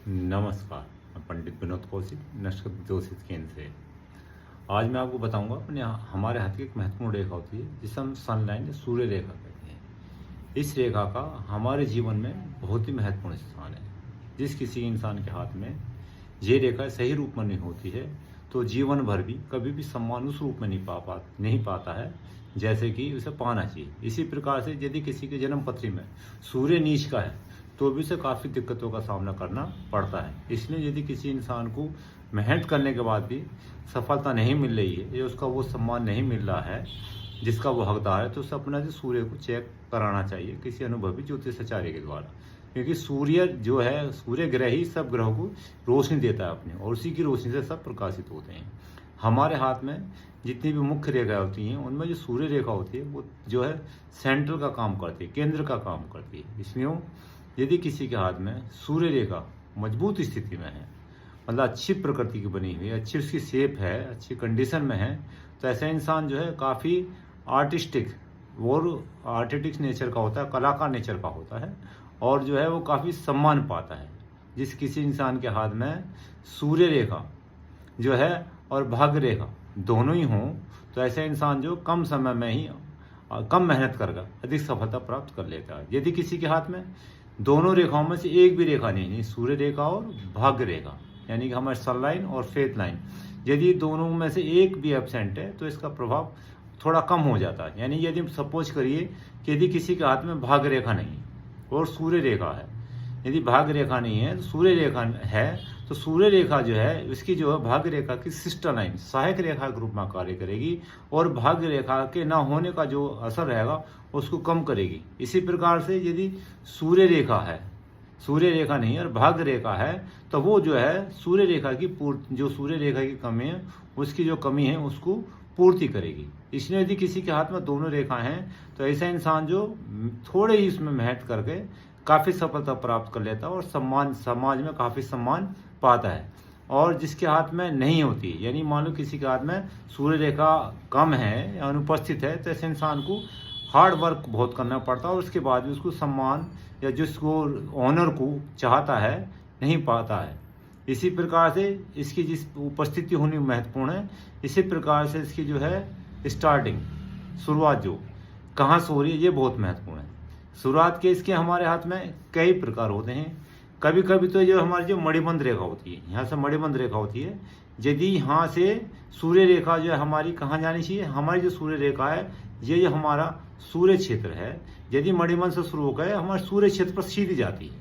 नमस्कार। मैं पंडित विनोद कौशिक नस्क जोशित केंद्र से। आज मैं आपको बताऊंगा अपने हमारे हाथ की एक महत्वपूर्ण रेखा होती है जिसे हम सनलाइन या सूर्य रेखा कहते हैं। इस रेखा का हमारे जीवन में बहुत ही महत्वपूर्ण स्थान है। जिस किसी इंसान के हाथ में ये रेखा सही रूप में नहीं होती है तो जीवन भर भी कभी भी सम्मान उस रूप में नहीं पाता है जैसे कि उसे पाना चाहिए। इसी प्रकार से यदि किसी के जन्म पत्री में सूर्य नीच का है तो भी उसे काफ़ी दिक्कतों का सामना करना पड़ता है। इसलिए यदि किसी इंसान को मेहनत करने के बाद भी सफलता नहीं मिल रही है या उसका वो सम्मान नहीं मिल रहा है जिसका वो हकदार है तो उसे अपना जो सूर्य को चेक कराना चाहिए किसी अनुभवी ज्योतिषाचार्य के द्वारा, क्योंकि सूर्य जो है सूर्य ग्रह ही सब ग्रहों को रोशनी देता है अपने, और उसी की रोशनी से सब प्रकाशित होते हैं। हमारे हाथ में जितनी भी मुख्य रेखाएं होती हैं उनमें जो सूर्य रेखा होती है वो जो है सेंट्रल का काम करती है, केंद्र का काम करती है। इसलिए यदि किसी के हाथ में सूर्य रेखा मजबूत स्थिति में है, मतलब अच्छी प्रकृति की बनी हुई है, अच्छी उसकी शेप है, अच्छी कंडीशन में है, तो ऐसा इंसान जो है काफ़ी आर्टिस्टिक नेचर का होता है, कलाकार नेचर का होता है, और जो है वो काफ़ी सम्मान पाता है। जिस किसी इंसान के हाथ में सूर्य रेखा जो है और भाग्य रेखा दोनों ही हों तो ऐसा इंसान जो कम समय में ही कम मेहनत करके अधिक सफलता प्राप्त कर लेता है। यदि किसी के हाथ में दोनों रेखाओं में से एक भी रेखा नहीं, सूर्य रेखा और भाग्य रेखा यानी कि हमारे सन लाइन और फेथ लाइन, यदि दोनों में से एक भी एब्सेंट है तो इसका प्रभाव थोड़ा कम हो जाता है। यानी यदि सपोज करिए कि यदि किसी के हाथ में भाग्य रेखा नहीं और सूर्य रेखा है, यदि भाग्य रेखा नहीं है तो सूर्य रेखा है, तो सूर्य रेखा जो है इसकी जो है भाग्य रेखा की सिस्टर लाइन सहायक रेखा के रूप में कार्य करेगी और भाग्य रेखा के न होने का जो असर रहेगा उसको कम करेगी। इसी प्रकार से यदि सूर्य रेखा है, सूर्य रेखा नहीं और भाग्य रेखा है, तो वो जो है सूर्य रेखा की जो सूर्य रेखा की कमी है उसकी जो कमी है उसको पूर्ति करेगी। इसलिए यदि किसी के हाथ में दोनों रेखा हैं तो ऐसा इंसान जो थोड़े ही इसमें मेहनत करके काफ़ी सफलता प्राप्त कर लेता है और समाज में काफ़ी सम्मान पाता है। और जिसके हाथ में नहीं होती, यानी मान लो किसी के हाथ में सूर्य रेखा कम है या अनुपस्थित है, तो ऐसे इंसान को हार्ड वर्क बहुत करना पड़ता है और उसके बाद भी उसको सम्मान या जिसको ऑनर को चाहता है नहीं पाता है। इसी प्रकार से इसकी जिस उपस्थिति होनी महत्वपूर्ण है, इसी प्रकार से इसकी जो है स्टार्टिंग शुरुआत जो कहाँ से हो रही है ये बहुत महत्वपूर्ण है। शुरुआत के इसके हमारे हाथ में कई प्रकार होते हैं। कभी कभी तो जो हमारी जो मणिबंध रेखा होती है, यहाँ से मणिबंध रेखा होती है, यदि यहाँ से सूर्य रेखा जो है हमारी कहाँ जानी चाहिए, हमारी जो सूर्य रेखा है ये जो हमारा सूर्य क्षेत्र है, यदि मणिबंध से शुरू होकर हमारे सूर्य क्षेत्र पर सीधी जाती है,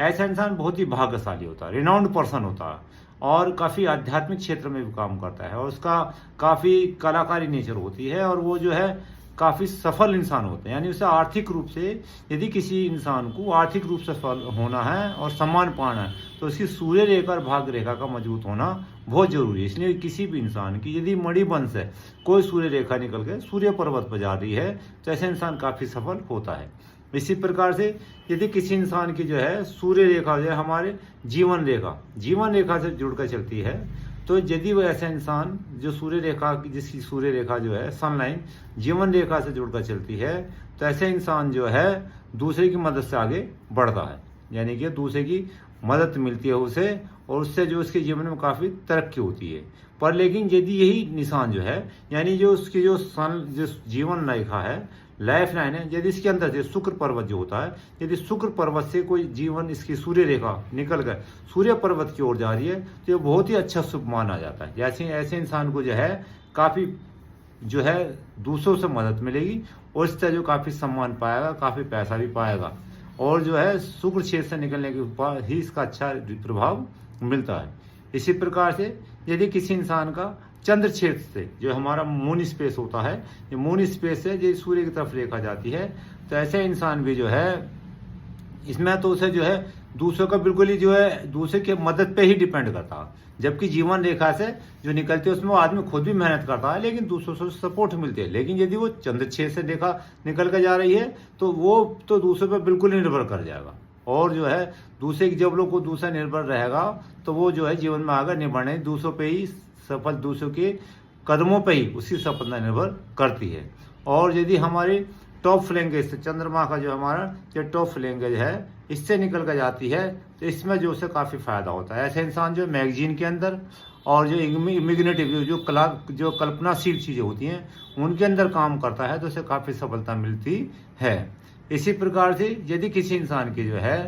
ऐसा इंसान बहुत ही भाग्यशाली होता है, रिनाउंड पर्सन होता है और काफ़ी आध्यात्मिक क्षेत्र में भी काम करता है और उसका काफ़ी कलाकारी नेचर होती है और वो जो है काफ़ी सफल इंसान होते हैं। यानी उसे आर्थिक रूप से यदि किसी इंसान को आर्थिक रूप से सफल होना है और सम्मान पाना है तो उसकी सूर्य रेखा और भाग्य रेखा का मजबूत होना बहुत जरूरी है। इसलिए किसी भी इंसान की यदि मणिबंध से कोई सूर्य रेखा निकल के सूर्य पर्वत पर जा रही है तो ऐसे इंसान काफ़ी सफल होता है। इसी प्रकार से यदि किसी इंसान की जो है सूर्य रेखा जो है हमारे जीवन रेखा से जुड़कर चलती है, तो यदि वो ऐसा इंसान जो सूर्य रेखा जिसकी सूर्य रेखा जो है सनलाइन जीवन रेखा से जुड़कर चलती है, तो ऐसे इंसान जो है दूसरे की मदद से आगे बढ़ता है, यानी कि दूसरे की मदद मिलती है उसे और उससे जो उसके जीवन में काफ़ी तरक्की होती है। पर लेकिन यदि यही निशान जो है यानी जो उसकी जो जीवन रेखा है, लाइफ लाइन है, यदि इसके अंदर से शुक्र पर्वत जो होता है, यदि शुक्र पर्वत से कोई जीवन इसकी सूर्य रेखा निकल कर सूर्य पर्वत की ओर जा रही है तो ये बहुत ही अच्छा शुभ माना जाता है। जैसे ऐसे इंसान को जो है काफ़ी जो है दूसरों से मदद मिलेगी और इससे जो काफ़ी सम्मान पाएगा, काफ़ी पैसा भी पाएगा और जो है शुक्र क्षेत्र से निकलने के बाद ही इसका अच्छा प्रभाव मिलता है। इसी प्रकार से यदि किसी इंसान का चंद्र क्षेत्र से जो हमारा मून स्पेस होता है, ये मून स्पेस से जो सूर्य की तरफ रेखा जाती है, तो ऐसे इंसान भी जो है इसमें तो उसे जो है दूसरों का बिल्कुल ही जो है दूसरे के मदद पे ही डिपेंड करता है, जबकि जीवन रेखा से जो निकलती है उसमें वो आदमी खुद भी मेहनत करता है लेकिन दूसरों से सपोर्ट मिलती है। लेकिन यदि वो चंद्र क्षेत्र से रेखा निकल कर जा रही है तो वो तो दूसरों पर बिल्कुल निर्भर कर जाएगा और जो है दूसरे जब लोग को दूसरा निर्भर रहेगा तो वो जो है जीवन में आगे नहीं बढ़ने, दूसरों पे ही सफल, दूसरों के कदमों पे ही उसकी सफलता निर्भर करती है। और यदि हमारी टॉप फ्लैंगेज से चंद्रमा का जो हमारा जो टॉप फ्लैंगेज है इससे निकल कर जाती है, तो इसमें जो उसे काफ़ी फ़ायदा होता है। ऐसे इंसान जो मैगजीन के अंदर और जो इमेजिनेटिव जो कल्पनाशील चीज़ें होती हैं उनके अंदर काम करता है, तो उसे काफ़ी सफलता मिलती है। इसी प्रकार से यदि किसी इंसान की जो है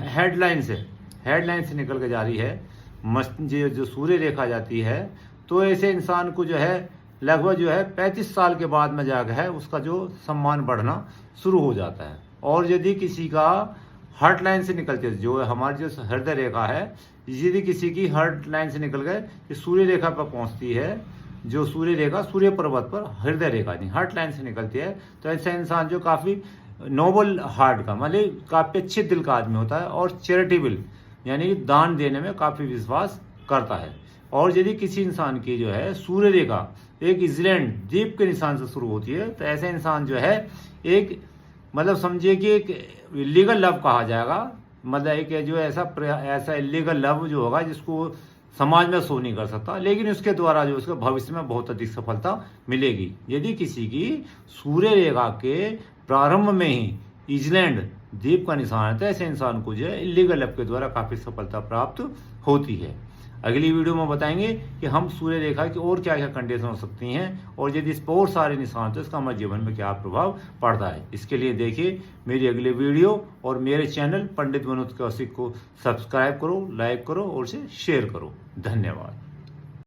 हेडलाइन से निकल के जा रही है, जो सूर्य रेखा जाती है, तो ऐसे इंसान को जो है लगभग जो है 35 साल के बाद में जाकर है उसका जो सम्मान बढ़ना शुरू हो जाता है। और यदि किसी का हार्ट लाइन से निकलती है, जो हमारी जो हृदय रेखा है, यदि किसी की हार्ट लाइन से निकल गए सूर्य रेखा पर पहुंचती है, जो सूर्य रेखा सूर्य पर्वत पर हृदय रेखा नहीं हार्ट लाइन से निकलती है, तो ऐसा इंसान जो काफ़ी नोबल हार्ट का मतलब काफ़ी अच्छे दिल का आदमी होता है और चैरिटेबल यानी दान देने में काफ़ी विश्वास करता है। और यदि किसी इंसान की जो है सूर्य रेखा एक इजलैंड द्वीप के निशान से शुरू होती है, तो ऐसे इंसान जो है एक मतलब समझिए कि एक इलीगल लव कहा जाएगा, मतलब एक जो ऐसा इलीगल लव जो होगा जिसको समाज में शो नहीं कर सकता, लेकिन उसके द्वारा जो उसके भविष्य में बहुत अधिक सफलता मिलेगी। यदि किसी की सूर्य रेखा के प्रारंभ में ही इजलैंड द्वीप का निशान है, तो ऐसे इंसान को जो है इलीगल लव के द्वारा काफ़ी सफलता प्राप्त होती है। अगली वीडियो में बताएंगे कि हम सूर्य रेखा की और क्या क्या कंडीशन हो सकती हैं, और यदि इस पर और सारे निशान तो इसका हमारे जीवन में क्या प्रभाव पड़ता है। इसके लिए देखिए मेरी अगली वीडियो और मेरे चैनल पंडित विनोद कौशिक को सब्सक्राइब करो, लाइक करो और उसे शेयर करो। धन्यवाद।